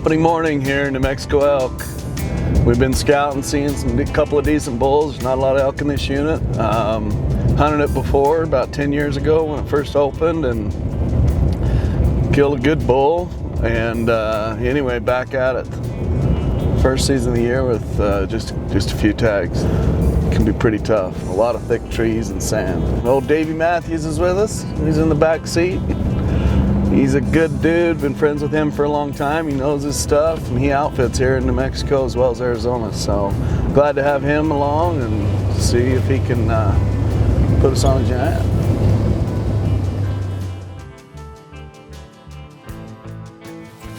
Opening morning here in New Mexico elk. We've been scouting, seeing a couple of decent bulls. Not a lot of elk in this unit. Hunted it before about 10 years ago when it first opened and killed a good bull. And anyway, back at it. First season of the year with just a few tags. Can be pretty tough. A lot of thick trees and sand. Old Davey Matthews is with us. He's in the back seat. He's a good dude. Been friends with him for a long time. He knows his stuff, and he outfits here in New Mexico as well as Arizona. So glad to have him along and see if he can put us on a giant.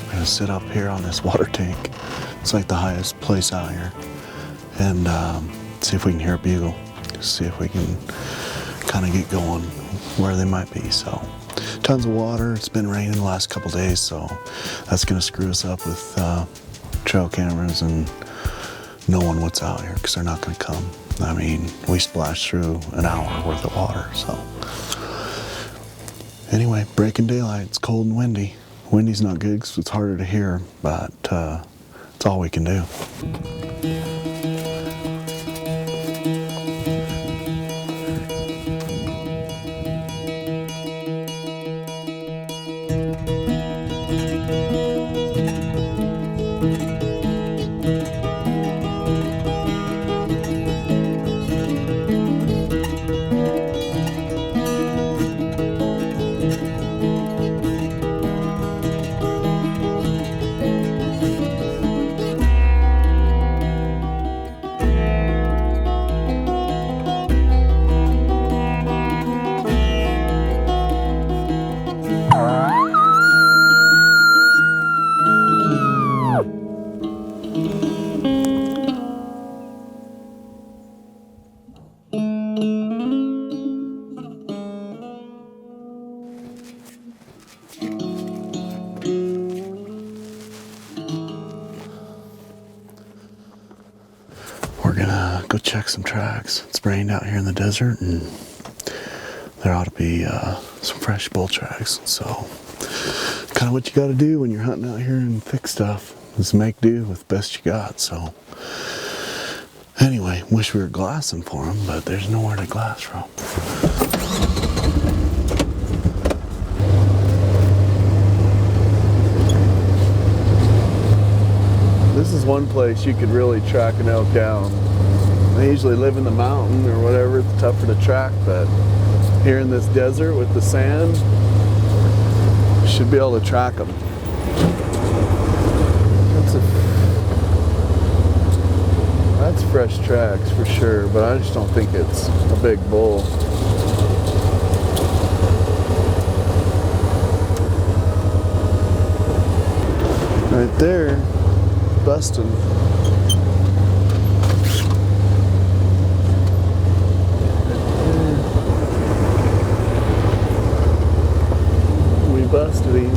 I'm gonna sit up here on this water tank. It's like the highest place out here, and see if we can hear a bugle. See if we can kind of get going where they might be. So tons of water. It's been raining the last couple days, so that's gonna screw us up with trail cameras and knowing what's out here, because they're not gonna come. I mean, we splashed through an hour worth of water. So anyway, breaking daylight. It's cold and windy. Windy's not good because it's harder to hear, but it's all we can do. We're gonna go check some tracks. It's rained out here in the desert, and there ought to be some fresh bull tracks. So kind of what you got to do when you're hunting out here in thick stuff is make do with the best you got. So anyway, wish we were glassing for them, but there's nowhere to glass from. This is one place you could really track an elk down. They usually live in the mountain or whatever, it's tougher to track, but here in this desert with the sand, you should be able to track them. That's fresh tracks for sure, but I just don't think it's a big bull. Right there. Busting. We busted him.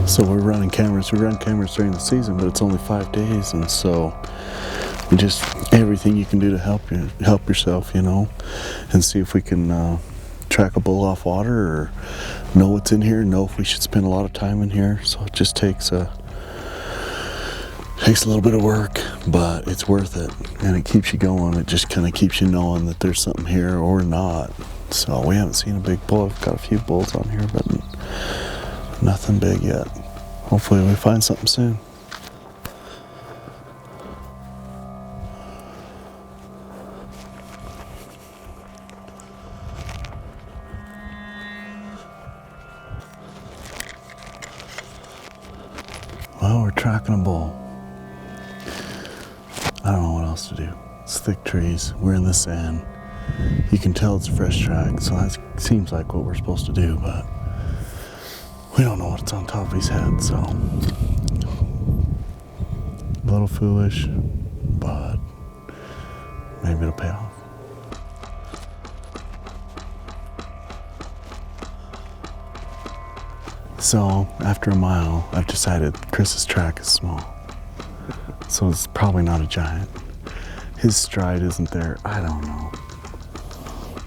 So we're running cameras. We run cameras during the season, but it's only 5 days, and so we just everything you can do to help yourself, you know, and see if we can track a bull off water or know what's in here, know if we should spend a lot of time in here. So it just takes a little bit of work, but it's worth it, and it keeps you going. It just kind of keeps you knowing that there's something here or not. So we haven't seen a big bull. I've got a few bulls on here, but nothing big yet. Hopefully we find something soon. tracking a bull. I don't know what else to do. It's thick trees. We're in the sand. You can tell it's a fresh track, so that seems like what we're supposed to do, but we don't know what's on top of his head, so a little foolish, but maybe it'll pay off. So after a mile, I've decided Chris's track is small, so it's probably not a giant. His stride isn't there, I don't know.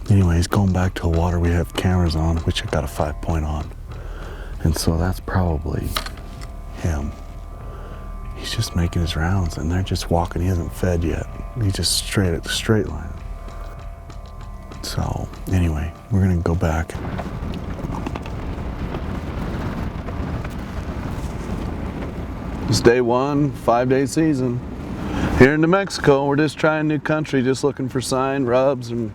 Anyways, going back to a water we have cameras on, which I got a 5-point on. And so that's probably him. He's just making his rounds and they're just walking. He hasn't fed yet. He's just straight at the straight line. So anyway, we're gonna go back. It's day one, 5-day season. Here in New Mexico, we're just trying new country, just looking for sign, rubs, and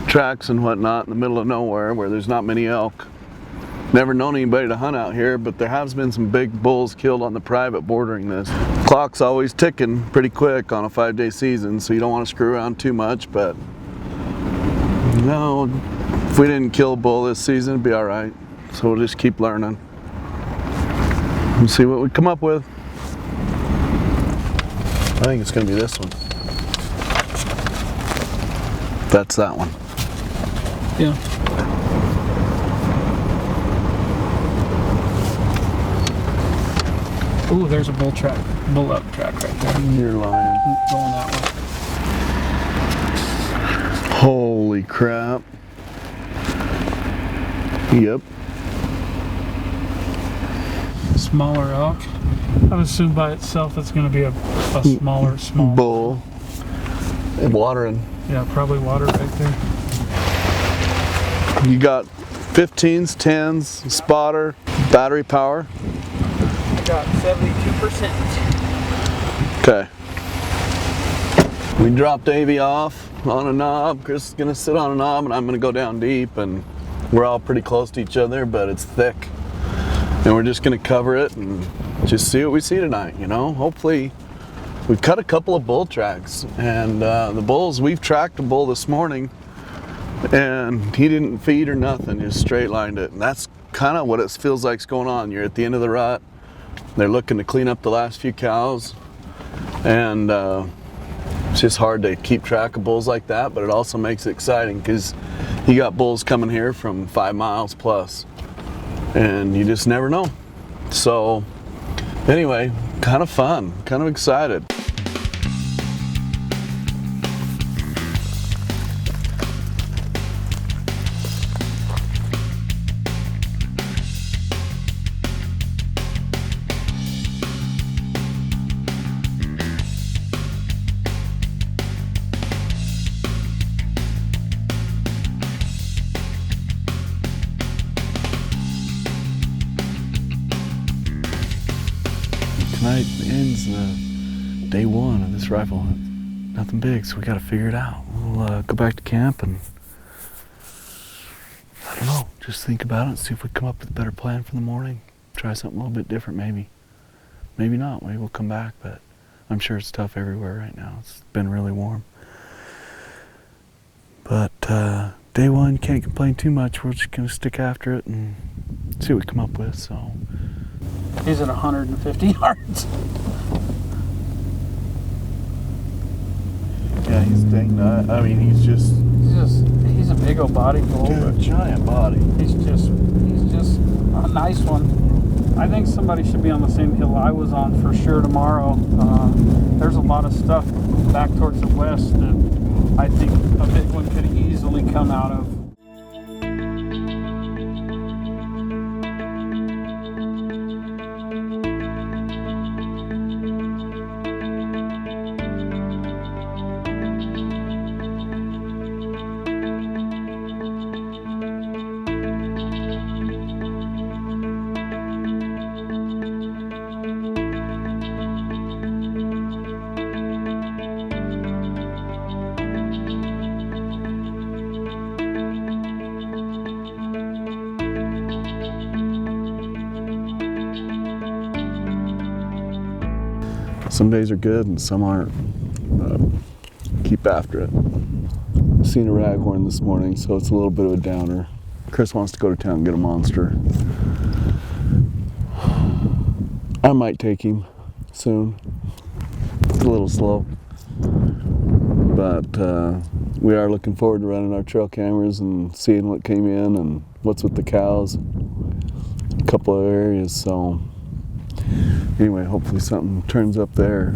tracks and whatnot in the middle of nowhere where there's not many elk. Never known anybody to hunt out here, but there has been some big bulls killed on the private bordering this. Clock's always ticking pretty quick on a 5-day season, so you don't want to screw around too much, but no, if we didn't kill a bull this season, it'd be all right. So we'll just keep learning and see what we come up with. I think it's gonna be this one. That's that one. Yeah. Ooh, there's a bull up track right there. You're lying. Going that way. Holy crap. Yep. Smaller elk. I would assume by itself it's going to be a smaller bull. Watering. Yeah, probably water right there. You got 15s, 10s, spotter, battery power. I got 72%. Okay. We dropped AV off on a knob. Chris is gonna sit on a knob and I'm gonna go down deep, and we're all pretty close to each other, but it's thick. And we're just gonna cover it and just see what we see tonight, you know? Hopefully, we've cut a couple of bull tracks, and the bulls, we've tracked a bull this morning and he didn't feed or nothing, just straight lined it. And that's kind of what it feels like is going on. You're at the end of the rut. They're looking to clean up the last few cows, and it's just hard to keep track of bulls like that, but it also makes it exciting because you got bulls coming here from 5 miles plus, and you just never know. So anyway, kind of fun, kind of excited. Tonight ends day one of this rifle hunt. Nothing big, so we got to figure it out. We'll go back to camp and I don't know, just think about it and see if we come up with a better plan for the morning. Try something a little bit different, maybe. Maybe not. Maybe we'll come back, but I'm sure it's tough everywhere right now. It's been really warm. But day one, you can't complain too much. We're just gonna stick after it and see what we come up with. So. He's at 150 yards. Yeah, he's dang nut. I mean, he's a big old body bull. Dude, a giant body. He's just a nice one. I think somebody should be on the same hill I was on for sure tomorrow. There's a lot of stuff back towards the west that I think a big one could easily come out of. Some days are good and some aren't, but keep after it. Seen a raghorn this morning, so it's a little bit of a downer. Chris wants to go to town and get a monster. I might take him soon. It's a little slow, but we are looking forward to running our trail cameras and seeing what came in and what's with the cows. A couple of areas, so anyway, hopefully something turns up there.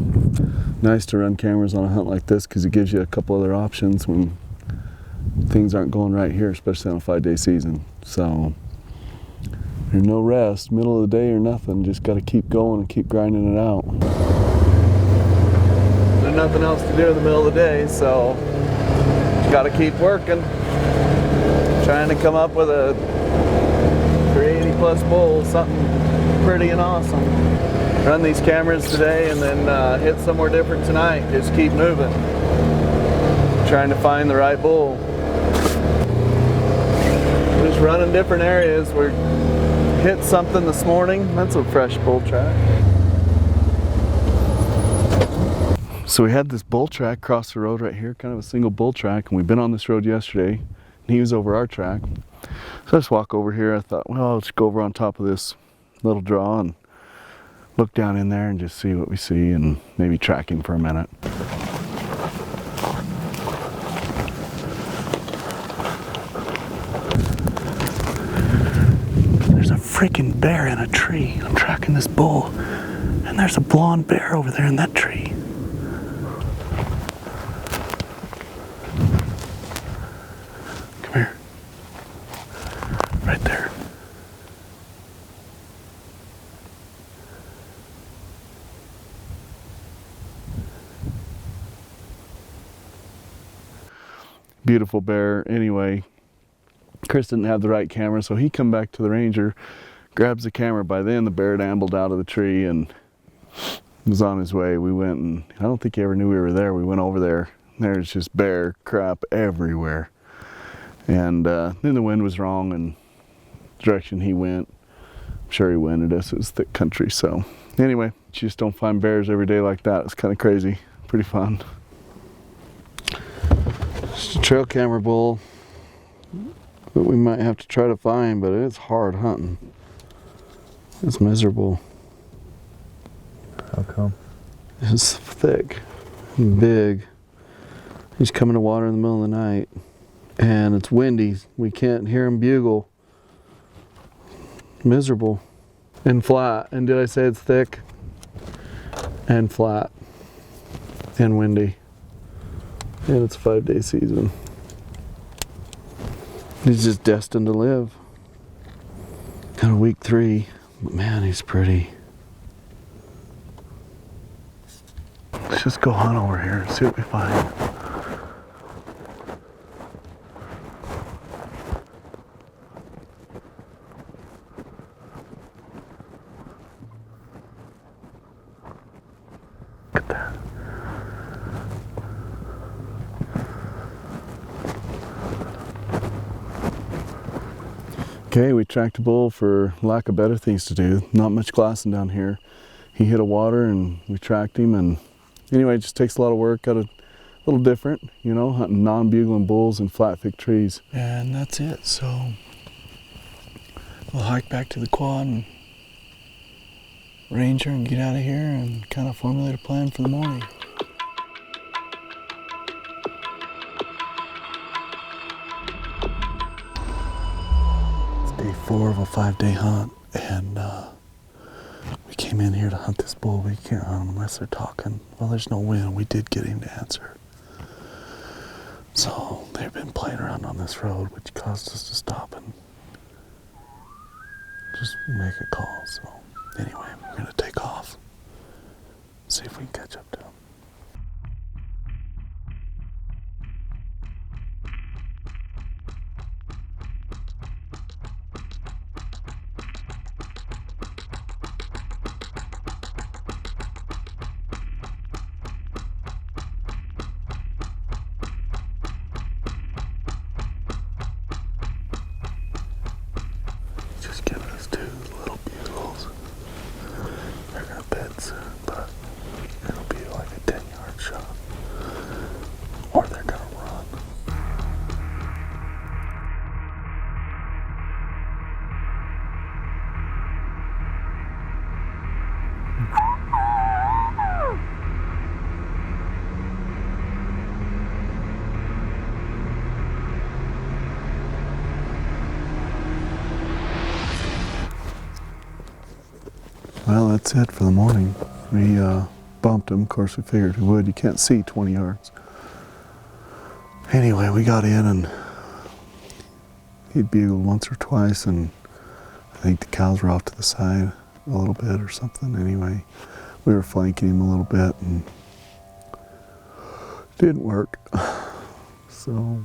Nice to run cameras on a hunt like this because it gives you a couple other options when things aren't going right here, especially on a 5-day season. So there's no rest, middle of the day or nothing, just got to keep going and keep grinding it out. There's nothing else to do in the middle of the day, so got to keep working, trying to come up with a 380 plus bull, something pretty and awesome. Run these cameras today and then hit somewhere different tonight. Just keep moving, trying to find the right bull. Just running different areas. We hit something this morning. That's a fresh bull track. So we had this bull track across the road right here, kind of a single bull track, and we've been on this road yesterday, and he was over our track. So I just walk over here. I thought, well, I'll just go over on top of this little draw and look down in there and just see what we see and maybe track him for a minute. There's a freaking bear in a tree. I'm tracking this bull, and there's a blonde bear over there in that tree. Come here. Right there. Beautiful bear. Anyway, Chris didn't have the right camera, so he come back to the ranger, grabs the camera. By then the bear had ambled out of the tree and was on his way. We went, and I don't think he ever knew we were there. We went over there. There's just bear crap everywhere, and then the wind was wrong and the direction he went, I'm sure he winded us. It was thick country. So anyway, you just don't find bears every day like that. It's kind of crazy, pretty fun. Just a trail camera bull that we might have to try to find, but it's hard hunting. It's miserable. How come? It's thick and big. He's coming to water in the middle of the night, and it's windy. We can't hear him bugle. Miserable and flat. And did I say it's thick and flat and windy? And it's a 5-day season. He's just destined to live. Kind of week 3, but man, he's pretty. Let's just go hunt over here and see what we find. Look at that. Okay, we tracked a bull for lack of better things to do. Not much glassing down here. He hit a water and we tracked him, and anyway, it just takes a lot of work. Got a little different, you know, hunting non-bugling bulls in flat thick trees. And that's it. So we'll hike back to the quad and ranger and get out of here and kind of formulate a plan for the morning. Day 4 of a 5-day hunt, and we came in here to hunt this bull. We can't hunt him unless they're talking. Well, there's no wind. We did get him to answer. So they've been playing around on this road, which caused us to stop and just make a call. So anyway, we're gonna take off, see if we can catch up to him. Giving us 2 little bugles. They're gonna bed soon, but it'll that's it for the morning. We bumped him. Of course, we figured we would. You can't see 20 yards. Anyway, we got in and he'd bugled once or twice, and I think the cows were off to the side a little bit or something. Anyway, we were flanking him a little bit and it didn't work. So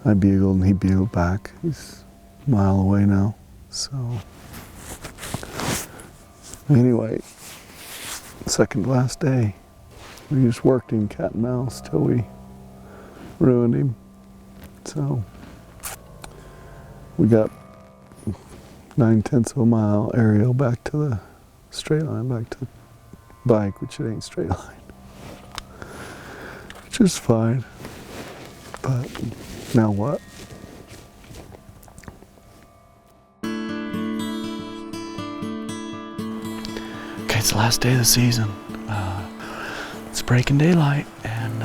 I bugled and he bugled back. He's a mile away now. So anyway, second to last day, we just worked him cat and mouse till we ruined him. So we got 9/10 of a mile aerial back to the straight line, back to the bike, which it ain't straight line, which is fine. But now what? Okay, it's the last day of the season. It's breaking daylight, and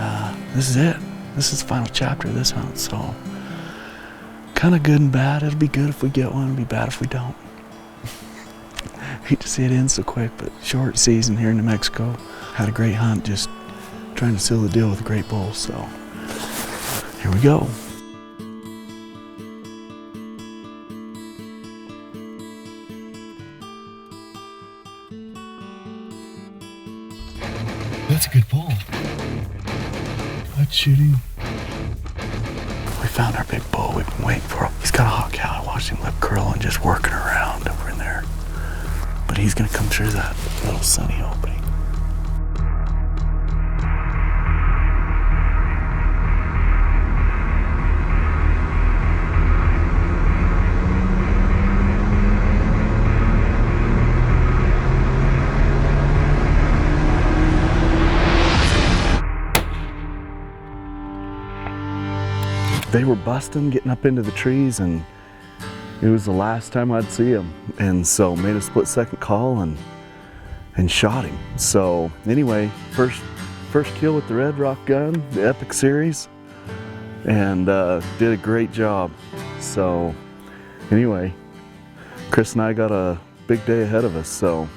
this is it. This is the final chapter of this hunt, so kind of good and bad. It'll be good if we get one, it'll be bad if we don't. Hate to see it end so quick, but short season here in New Mexico. Had a great hunt, just trying to seal the deal with a great bull, so here we go. That's a good bull. Let's shoot him. We found our big bull. We've been waiting for him. He's got a hot cow. I watched him lip curl and just working around over in there. But he's gonna come through that little sunny opening. They were busting, getting up into the trees, and it was the last time I'd see him. And so made a split-second call and shot him. So anyway, first kill with the Red Rock gun, the Epic series, and did a great job. So anyway, Chris and I got a big day ahead of us. So.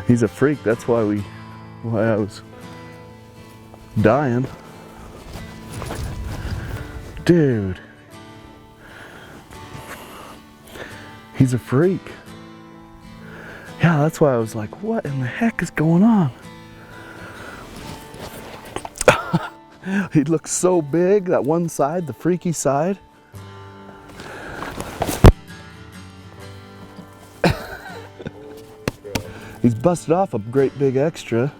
He's a freak. That's why I was dying. Dude. He's a freak. Yeah, that's why I was like, what in the heck is going on? He looks so big, that one side, the freaky side. He's busted off a great big extra.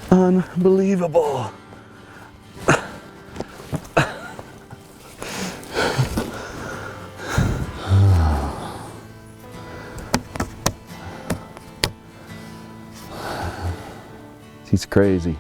Unbelievable. He's crazy.